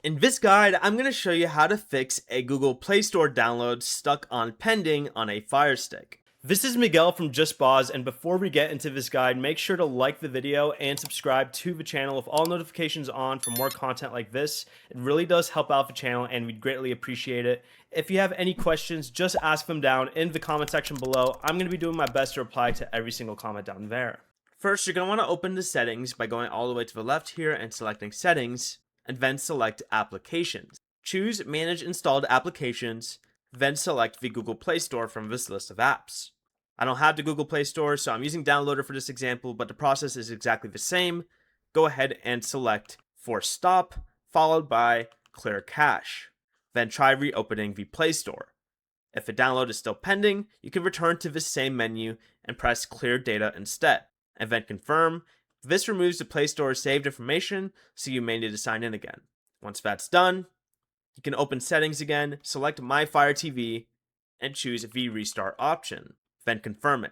In this guide, I'm going to show you how to fix a Google Play Store download stuck on pending on a Firestick. This is Miguel from Just Boz, and before we get into this guide, make sure to like the video and subscribe to the channel with all notifications on for more content like this. It really does help out the channel and we'd greatly appreciate it. If you have any questions, just ask them down in the comment section below. I'm going to be doing my best to reply to every single comment down there. First, you're going to want to open the settings by going all the way to the left here and selecting Settings, and then select Applications. Choose Manage Installed Applications, then select the Google Play Store from this list of apps. I don't have the Google Play Store, so I'm using Downloader for this example, but the process is exactly the same. Go ahead and select Force Stop, followed by Clear Cache. Then try reopening the Play Store. If the download is still pending, you can return to the same menu and press Clear Data instead, and then confirm. This removes the Play Store's saved information, so you may need to sign in again. Once that's done, you can open Settings again, select My Fire TV, and choose the Restart option. Then confirm it.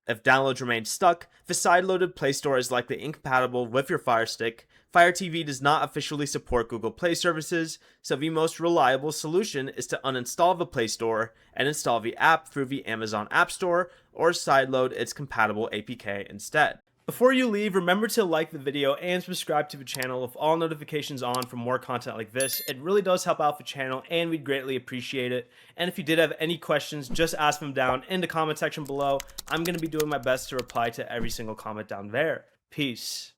If downloads remain stuck, the side-loaded Play Store is likely incompatible with your Fire Stick. Fire TV does not officially support Google Play services, so the most reliable solution is to uninstall the Play Store and install the app through the Amazon App Store, or sideload its compatible APK instead. Before you leave, remember to like the video and subscribe to the channel with all notifications on for more content like this. It really does help out the channel and we'd greatly appreciate it. And if you did have any questions, just ask them down in the comment section below. I'm going to be doing my best to reply to every single comment down there. Peace.